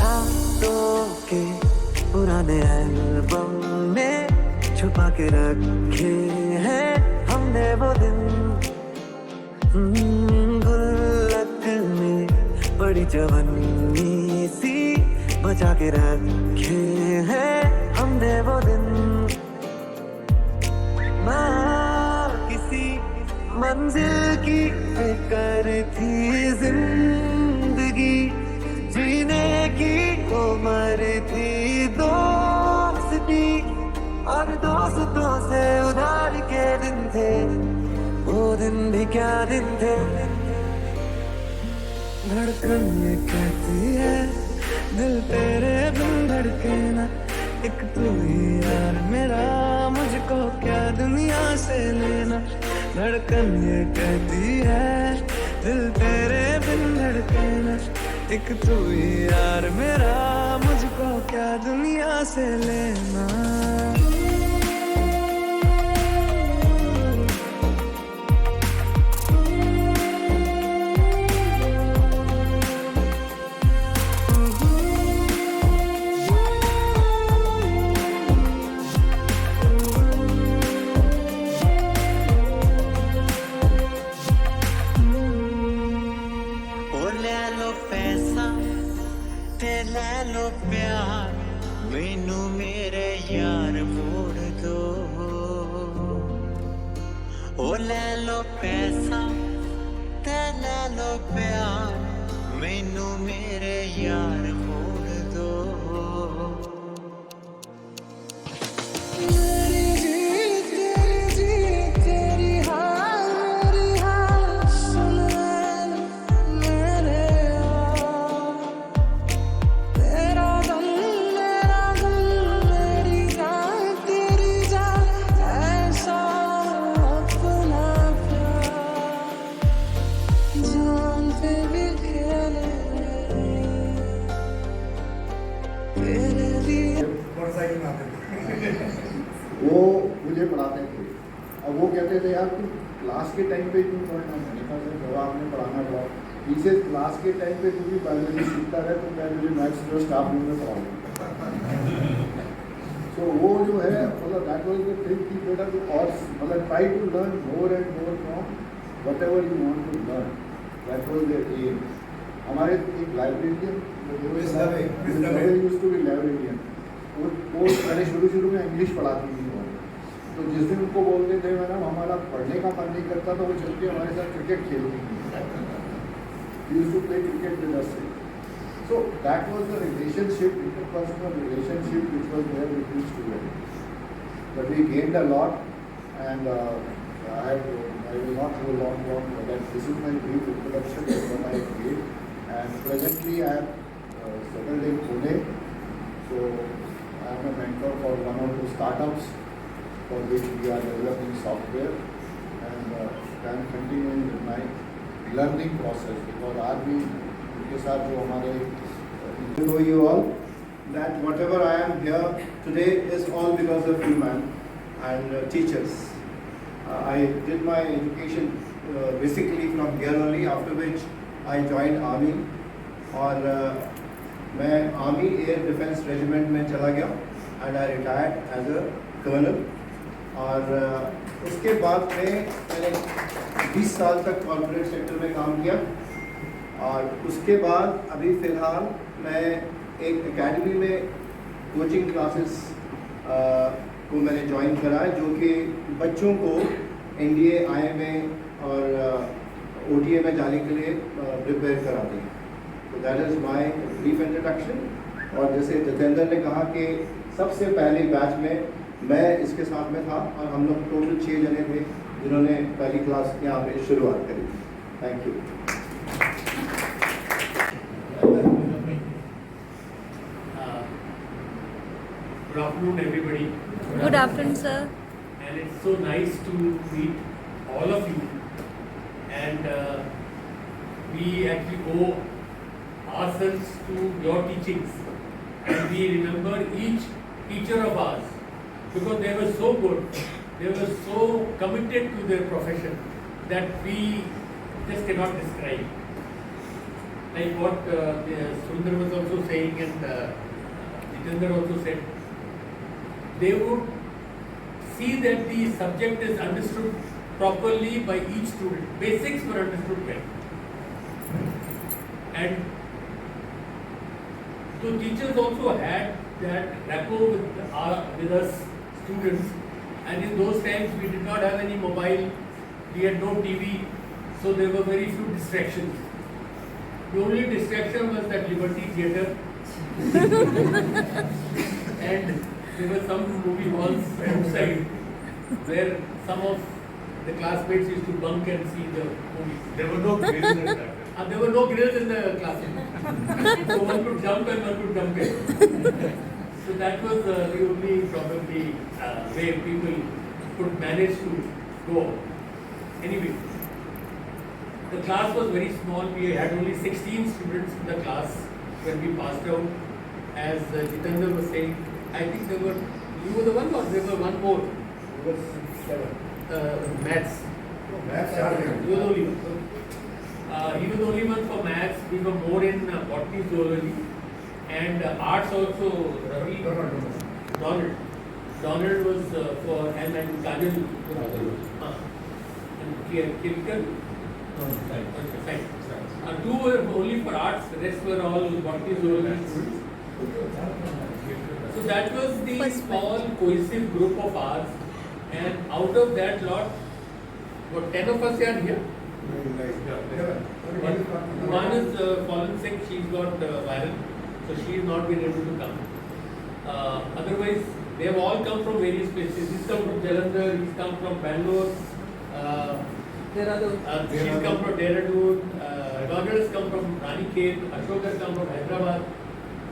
यादों के पुराने एल्बम में छुपा के रखे हैं हमने वो दिन, गुल्लक में बड़ी जवानी सी बचा के रखे हैं हमने वो दिन। ना किसी मंजिल की फिक्र थी, जिंदगी जीने की उम्र थी, दोस्ती और दोस्तों से उधार के दिन थे, वो दिन भी क्या दिन थे। धड़कन ये कहती है दिल तेरे बिन धड़के ना, एक तू ही यार मेरा, मुझको क्या दुनिया से लेना। धड़कन ये कहती है दिल तेरे बिन धड़के ना, एक तू ही यार मेरा, मुझको क्या दुनिया से लेना। मैनू मेरे यार मोड़ दो, ओ ले लो पैसा ते ले लो प्यार, मैनू मेरे यार मोड़ दो। वो मुझे पढ़ाते थे, अब वो कहते थे यार तुम क्लास के टाइम पे क्यों पढ़ना, मैंने कहा सर जब आपने पढ़ाना पड़ा पीछे क्लास के टाइम पे क्योंकि बायोलॉजी सीखता रहे तो मैं मुझे मैथ्स जो स्टाफ रूम में पढ़ाऊंगा। तो वो जो है मतलब दैट वाज द थिंग कि बेटा तो और मतलब try to learn more and more from whatever you want to learn, that was the aim. हमारे एक librarian used to be librarian, वो पहले शुरू में इंग्लिश पढ़ाती थी, तो जिस दिन उनको बोलते थे मैडम हमारा पढ़ने का मन नहीं करता तो वो चल के हमारे साथ क्रिकेट खेलती थी, used to play cricket with us. So that was the relationship, interpersonal relationship which was there between students. But we gained a lot, and I will not go long, but this is my brief introduction of what I did. And presently I am settled in Pune, so I am a mentor for one or two startups for which we are developing software, and I am continuing with my learning process because आज भी उनके साथ जो हमारे to know you all that whatever I am here today is all because of you man and teachers. I did my education basically from here only, after which I joined army और मैं army air defence regiment में चला गया and I retired as a colonel। और उसके बाद में मैंने 20 साल तक कॉर्पोरेट सेक्टर में काम किया, और उसके बाद अभी फ़िलहाल मैं एक एकेडमी में कोचिंग क्लासेस को मैंने ज्वाइन करा है, जो कि बच्चों को NDA, IMA और OTA में जाने के लिए प्रिपेयर कराते हैं। तो that is my brief introduction. और जैसे जितेंद्र ने कहा कि सबसे पहले बैच में मैं इसके साथ में था, और हम लोग टोटल 6 जने थे जिन्होंने पहली क्लास यहाँ पे शुरुआत करी। Thank you. Good afternoon, everybody. Good afternoon, sir. And it's so nice to meet all of you. And we actually owe ourselves to your teachings. And we remember each teacher of ours because they were so good, they were so committed to their profession that we just cannot describe. like what Sundar was also saying and Jitendra also said, they would see that the subject is understood properly by each student. Basics were understood well. And so teachers also had that rapport with us students. And in those times we did not have any mobile, we had no TV, so there were very few distractions. The only distraction was that Liberty Theatre. And there were some movie halls outside where some of the classmates used to bunk and see the movies. There were no grills at that time. There were no grills in the classroom. So one could jump and one could jump in. So that was the only probably way people could manage to go. Anyway, the class was very small. We had only 16 students in the class when we passed out. As Jitendra was saying, I think there were, you were the one or there were one more? It was 7. Maths. Maths He was the only one. He was the only one for maths. We were more in botany, zoology, and arts also. Roland. Roland was for and Cajon. And chemical. Science. Two were only for arts. The rest were all botany, zoology students. So that was the small cohesive group of ours, and out of that lot, what 10 of us are here. One is fallen sick, she's got viral, so she has not been able to come. Otherwise, they have all come from various places. He's come from Jalandhar, he's come from Bangalore, she's come from Deore, Donald has come from Ranikhet, Ashok has come from Hyderabad.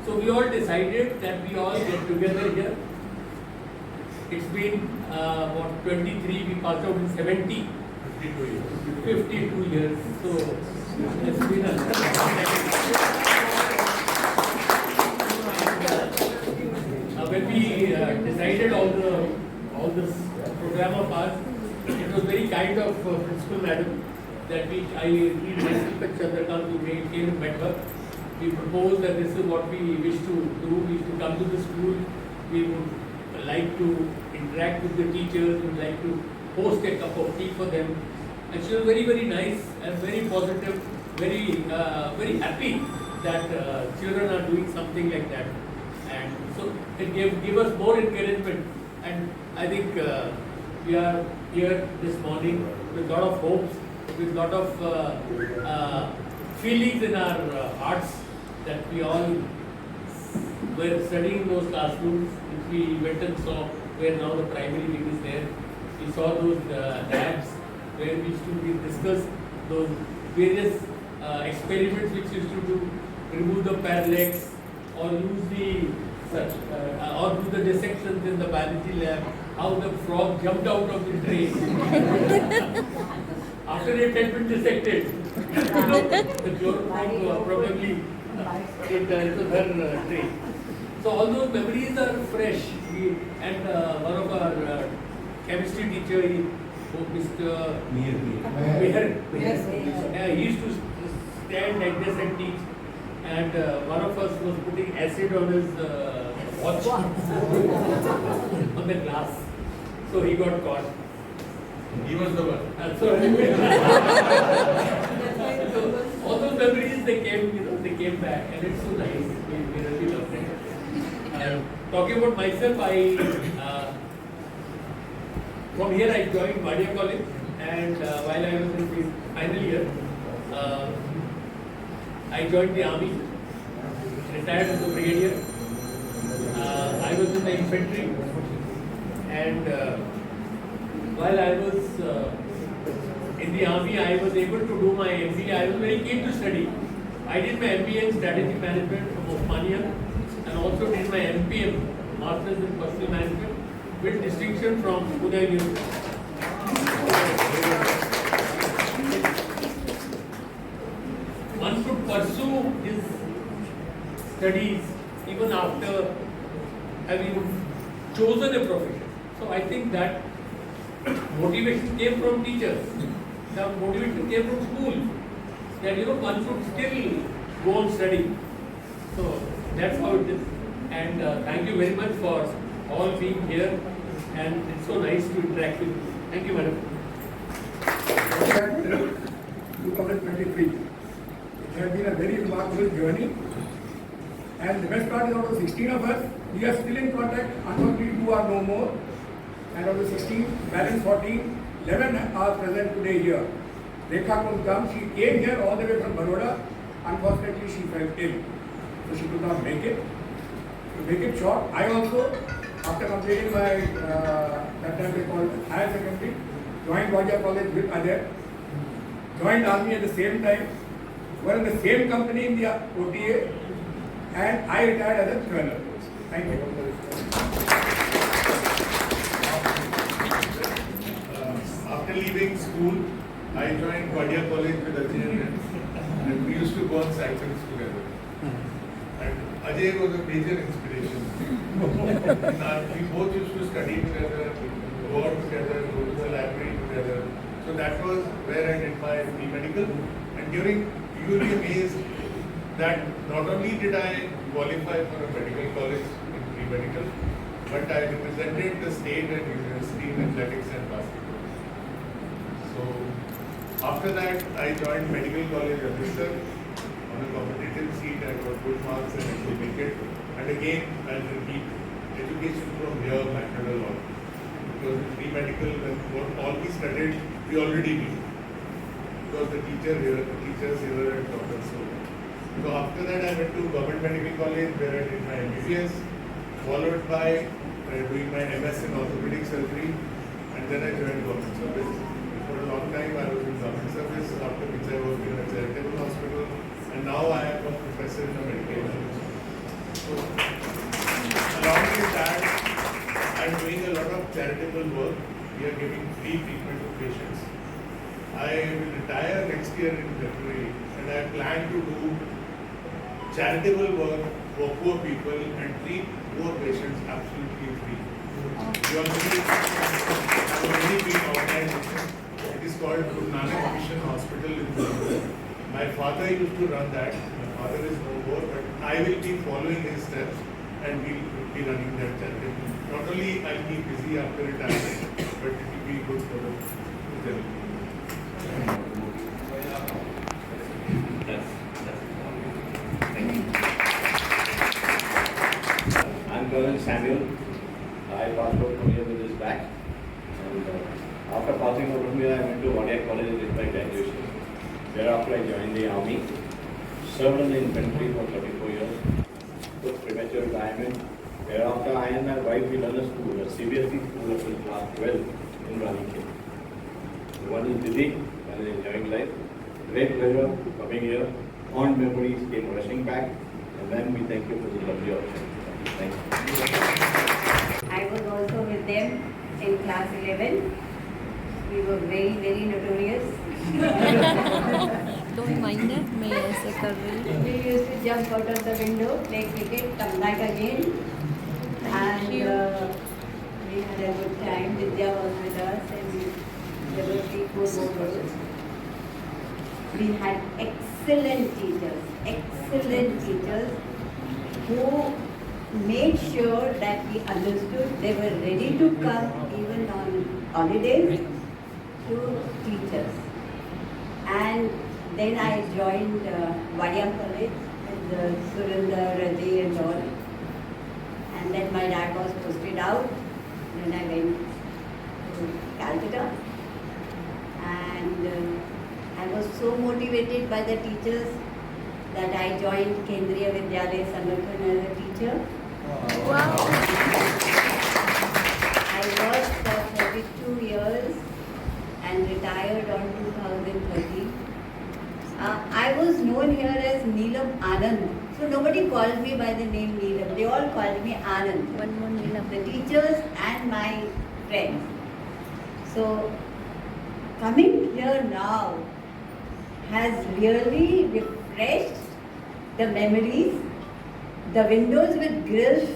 So we all decided that we all get together here. It's been 23, we passed out in 70. 52 years. So it's been a when we decided all this program of ours, it was very kind of principal madam that I read myself at Chandrakant, who came and met her. We proposed that this is what we wish to do. We wish to come to the school. We would like to interact with the teachers. We would like to host a cup of tea for them. And she was very, very nice and very positive, very happy that children are doing something like that. And so it gave us more encouragement. And I think we are here this morning with a lot of hopes, with a lot of feelings in our hearts that we all were studying in those classrooms, which we went and saw where now the primary wing is there. We saw those labs where we used to discuss those various experiments which used to do, remove the parallax or use the or do the dissections in the biology lab, how the frog jumped out of the tray after it had been dissected. The chloroform probably it was her tray. So all those memories are fresh. And one of our chemistry teacher, Mr. Meher, he used to stand like this and teach. And one of us was putting acid on his watch on the glass. So he got caught. He was the one. So all those memories, they came back, and it's so nice. We really loved it. Talking about myself, from here I joined Wadia College, and while I was in the final year, I joined the army, retired as a brigadier. I was in the infantry, and while I was in the army, I was able to do my MBA. I was very keen to study. I did my MBA in Strategic Management from Osmania, and also did my MPM, Masters in Personal Management, with distinction from Pune University. One should pursue his studies even after having chosen a profession. So I think that motivation came from teachers. The motivation came from school. That one should still go on studying. So that's how it is. And thank you very much for all being here. And it's so nice to interact with you. Thank you, madam. 2023. It has been a very remarkable journey. And the best part is out of 16 of us, we are still in contact. Unfortunately, 2 are no more. And out of 16, balance 14, 11 are present today here. Rekha could come. She came here all the way from Baroda. Unfortunately, she fell ill. So she could not make it. To make it short, I also, after completing my, that time they called higher secondary, joined Wajia College with Ajay, joined army at the same time, were in the same company in the OTA, and I retired as a colonel. Thank you. After leaving school, I joined Wajia College with Ajay and we used to go on cycles together. And Ajay was a major inspiration. We both used to study together, go out together, go to the library together. So that was where I did my pre-medical. And during, you will be amazed that not only did I qualify for a medical college in pre-medical, but I represented the state and university in athletics and basketball. So after that, I joined medical college Amritsar on a competitive seat. I got good marks and I could make it. And again, I'll repeat, education from here mattered a lot. Because in pre-medical, what all we studied, we already knew. Because the teachers here had taught us so. So after that, I went to Government Medical College where I did my MBBS, followed by doing my MS in orthopedic surgery, and then I joined government service. For a long time, I was in government service, after which I worked in a charitable hospital, and now I am a professor in a medical college. So, along with that, I am doing a lot of charitable work. We are giving free treatment to patients. I will retire next year in February, and I plan to do charitable work for poor people and treat poor patients absolutely free. We already have a very big organization. It is called Guru Nanak Mission Hospital in Pune. My father used to run that. My father is no more, but I will be following his steps and we will be running that charity. Not only I'll be busy after retirement, but it will be good for the future. I'm Colonel Samuel. I passed out from here with this back. And after passing out from here, I went to Wajia College and did my graduation. Thereafter, I joined the army. Served in the infantry for 34 years. Took premature retirement. Thereafter, I and my wife, we run a school, a CBSE school up in class 12 in Rasaily. One is busy, one is enjoying life. Great pleasure coming here. Fond memories came rushing back. And then we thank you for the lovely opportunity. Thank you. I was also with them in class 11. We were very, very notorious. Don't mind it, मैं ऐसे कर रही हूँ. We used to jump out of the window, play cricket, come back again. And we had a good time. Vidya was with us and there were 3-4 more girls. We had excellent teachers who made sure that we understood. They were ready to come even on holidays to teach us. And then I joined Wajia College with Sridhar, Rayeen and all. And then my dad was posted out. Then I went to Calcutta. And I was so motivated by the teachers that I joined Kendriya Vidyalaya Sangathan as a teacher. Wow. I worked for 32 years and retired on 2013. I was known here as Neelam Anand. So nobody called me by the name Neelam. They all called me Anand. One more Neelam. The teachers and my friends. So coming here now has really refreshed the memories. The windows with grills.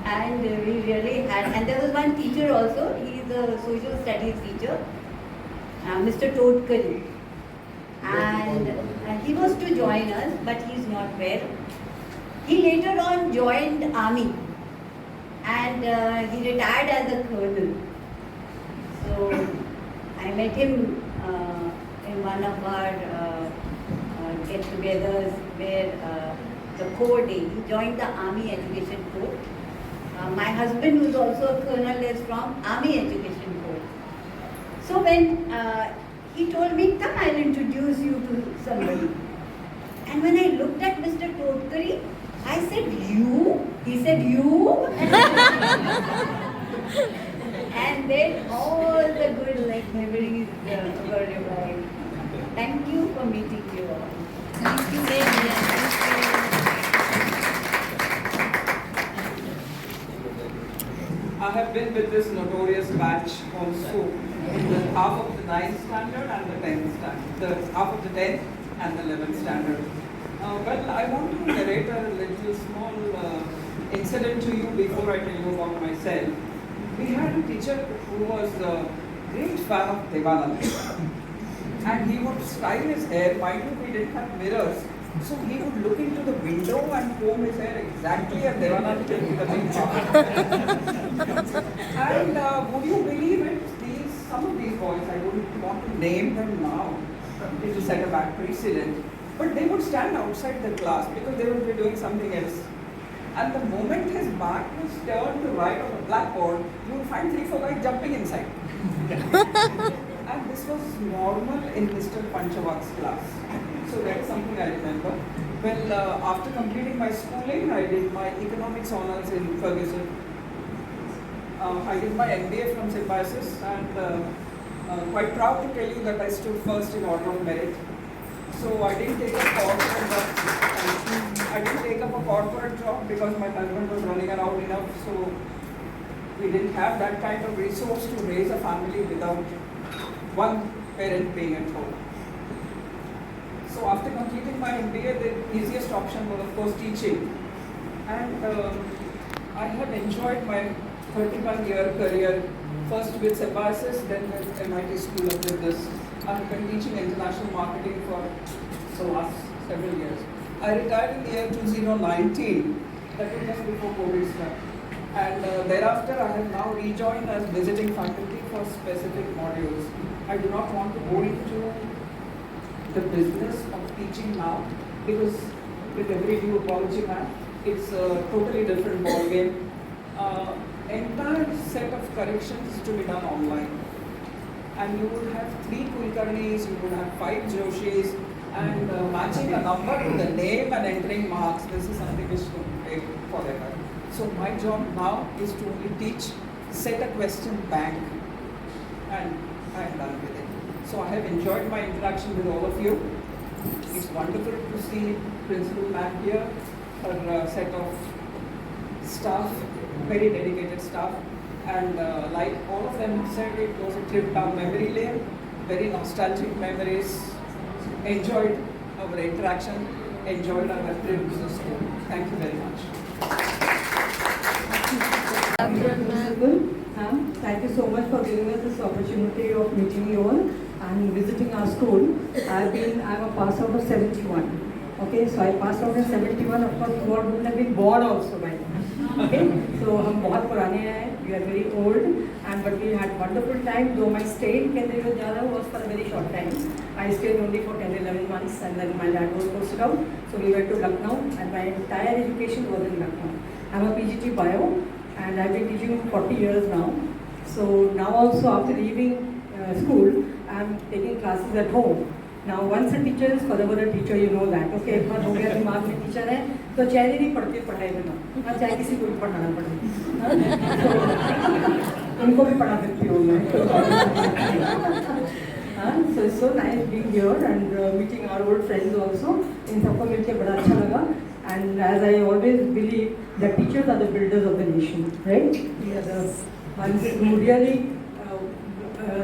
And we really had, and there was one teacher also, he is a social studies teacher. Mr. Todkari. And he was to join us, but he's not well. He later on joined army and he retired as a colonel. So I met him in one of our get-togethers where the Corps Day. He joined the Army Education Corps. My husband, who is also a colonel, is from Army Education Corps. So when he told me, come, I'll introduce you to somebody. And when I looked at Mr. Todkari, I said, you? He said, you? And then all the good memories were revived. Thank you for meeting you all. Thank you, Rayeen. I have been with this notorious batch also in the half of the 9th standard and the 10th standard, the half of the 10th and the 11th standard. Well, I want to narrate a little small incident to you before I tell you about myself. We had a teacher who was a great fan of Devanand. And he would style his hair. Mind you, we didn't have mirrors. So he would look into the window and comb his hair exactly as Devanand did in the picture. And would you believe it? Some of these boys, I wouldn't want to name them now, it will set a bad precedent. But they would stand outside the class because they would be doing something else. And the moment his back was turned to right on the blackboard, you would find 3-4 guys jumping inside. And this was normal in Mr. Panchavak's class. So that is something I remember. Well, after completing my schooling, I did my economics honors in Ferguson. I did my MBA from Symbiosis and quite proud to tell you that I stood first in order of merit. So I didn't take up a corporate job because my husband was running around enough. So we didn't have that kind of resource to raise a family without one parent being at home. So after completing my MBA, the easiest option was of course teaching. And I have enjoyed my 31-year career, first with Symbiosis, then with MIT School of Business. I've been teaching international marketing for the last several years. I retired in the year 2019, that was just before COVID started. And thereafter I have now rejoined as visiting faculty for specific modules. I do not want to go into the business of teaching now because with every due apology, man, it's a totally different ballgame. Entire set of corrections to be done online. And you would have 3 Kulkarnis, you would have 5 Joshis, and matching a number to the name and entering marks. This is something which will take forever. So my job now is to only teach, set a question bank, and I am done with it. So I have enjoyed my interaction with all of you. It's wonderful to see Principal Ma'am here, her set of staff, very dedicated staff, and like all of them said, it was a trip down memory lane, very nostalgic memories. Enjoyed our interaction, enjoyed our trip to the school. Thank you very much. Thank you so much for giving us this opportunity of meeting you all and visiting our school. I'm a pass out of 71. Okay, so I passed out in 71. Of course, you all would have been born also by now. Okay, so हम बहुत पुराने हैं. We are very old, and but we had wonderful time. Though my stay in Kendriya Vidyalaya was for a very short time. I stayed only for 10-11 months, and then my dad was posted out. So we went to Lucknow, and my entire education was in Lucknow. I'm a PGT Bio, and I've been teaching for 40 years now. So now also after leaving school, I'm taking classes at home. Now once a teacher is forever a teacher, you know that. Okay, एक बार हो गया दिमाग में teacher है तो चाहे नहीं पढ़ते पढ़ाई में ना चाहे किसी को भी पढ़ाना पड़े उनको भी पढ़ा सकती हूँ मैं. So it's so nice being here and meeting our old friends also. इन सबको मिलके बड़ा अच्छा लगा. And as I always believe, the teachers are the builders of the nation, right? They are the ones who really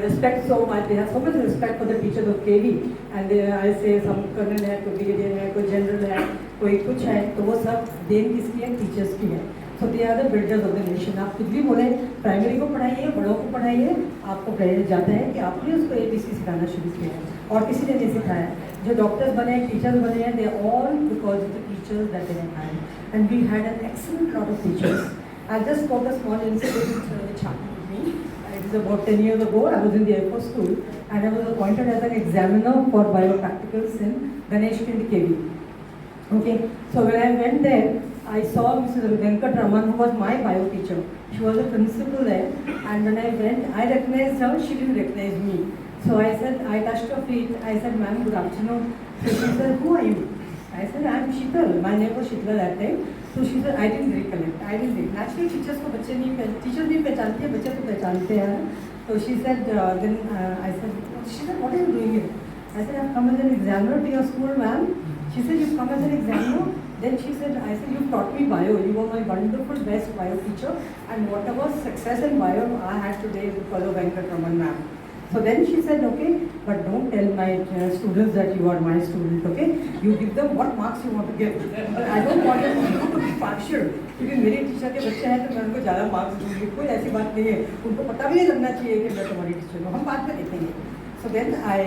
respect so much. They have so much respect for the teachers of KV. And I say some colonel है, कोई brigadier है, कोई general है, कोई कुछ है, तो वो सब देन किसकी है? Teachers की है. So they are the builders of the nation. आप कुछ भी बोले, प्राइमरी को पढ़ाइए, बड़ों को पढ़ाइए, आपको प्रेरणा जाता है कि आपने उसको ABC सिखाना शुरू किया है और किसी ने नहीं सिखाया। जो डॉक्टर्स बने, टीचर्स बने हैं, they all because of the teachers that they have had. And we had an excellent lot of teachers. I just got a small incident which happened with me. It is about 10 years ago. I was in the Air Force School and I was appointed as an examiner for biopracticals in Ganesh in the KV. Okay, so when I went there, I saw Mrs. Venkataraman, who was my bio teacher. She was a principal there, and when I went, I recognized her. She didn't recognize me. So I said, I touched her feet. I said, "Ma'am, good afternoon." So she said, "Who are you?" I said, "I'm Sheetal." My name was Sheetal that time. So she said, "I didn't recollect. I didn't. Naturally, teachers को बच्चे नहीं teachers नहीं पहचानते हैं, बच्चे तो पहचानते हैं. So she said, then I said, she said, "What are you doing here?" I said, "I've come as an examiner to your school, ma'am." She said, "You've come as an examiner?" Then she said, I said, "You taught me bio. You were my wonderful best bio teacher, and whatever success in bio I had today is because of Venkataraman ma'am." So then she said, "Okay, but don't tell my students that you are my student, okay? You give them what marks you want to give. I don't want them to be partial. क्योंकि मेरे teacher के बच्चे हैं तो मैं उनको ज़्यादा marks दूँगी, कोई ऐसी बात नहीं है। उनको पता भी नहीं लगना चाहिए कि मैं तुम्हारी टीचर हूँ, हम बाद में देखेंगे." So then I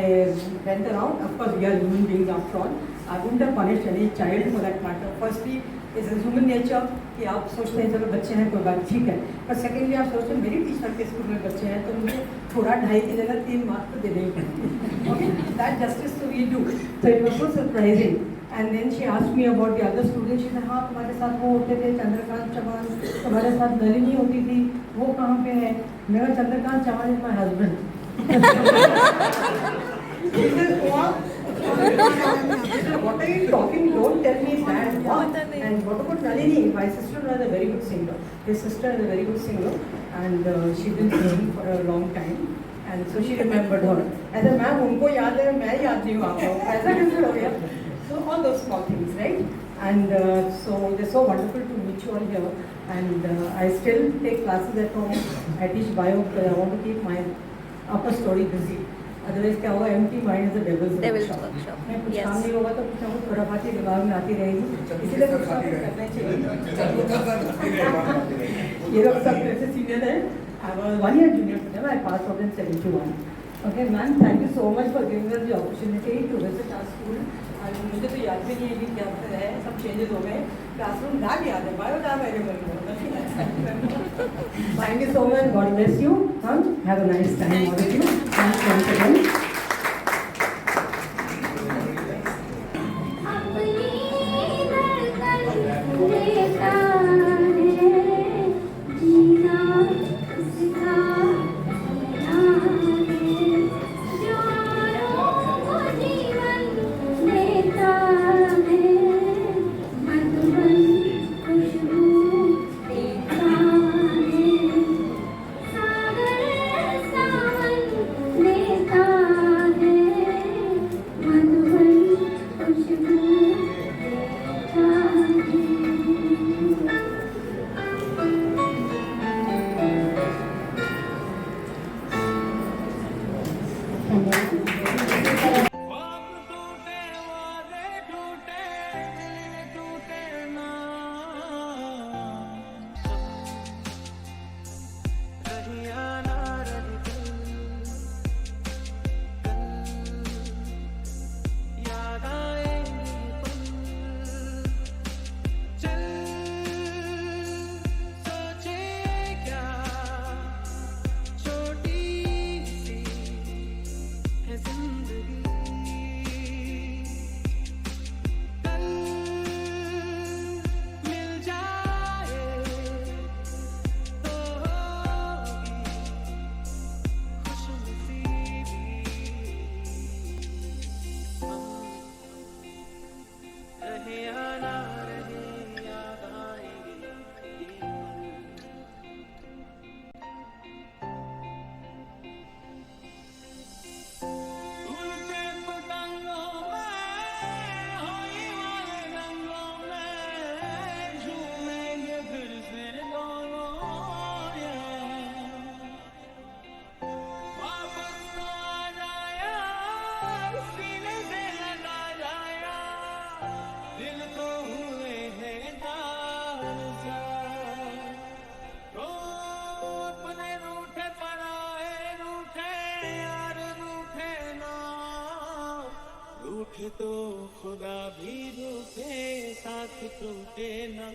went around. Of course, we are human beings after all. I wouldn't have punished any child for that matter. Firstly, it's a human nature कि आप सोचते हैं चलो बच्चे हैं कोई बात ठीक है, पर सेकेंडली आप सोचते हैं मेरी टीचर के स्कूल में बच्चे हैं तो मुझे थोड़ा 2.5 की जगह 3 मार्क्स तो देने ही पड़ेंगे. Okay, that justice to we do. So it was so surprising. And then she asked me about the other students. She said, "हाँ तुम्हारे साथ वो होते थे चंद्रकांत चौहान, तुम्हारे साथ नलिनी होती थी, वो कहाँ पे है?" मेरा Chandrakant Chauhan is my husband. He says, "What are you talking? Don't tell me that." And what about Nalini? My sister was a very good singer. His sister is a very good singer, and she's been singing for a long time. And so she remembered her. I said, "Ma'am, उनको याद है, मैं याद नहीं हूँ आपको." ऐसा कैसे हो गया? So all those small things, right? And so they're so wonderful to meet you all here. And I still take classes at home. I teach bio because I want to keep my upper story busy. Otherwise क्या होगा, empty mind is a devil's workshop. मैं कुछ काम नहीं होगा तो कुछ ना कुछ थोड़ा बात ही दिमाग में आती रहेगी, इसीलिए कुछ ना कुछ करना चाहिए. ये लोग सब ऐसे सीनियर हैं. I was 1 year junior to them. I passed out in 71. Okay, ma'am, thank you so much for giving us the opportunity to visit our school. And मुझे तो याद भी नहीं है कि क्या है, सब changes हो गए. Classroom lab याद है, bio lab available. Thank you so much. God bless you. Have a nice time, all of you. Thanks once again. रूठे तो खुदा भी रूठे, साथ टूटे ना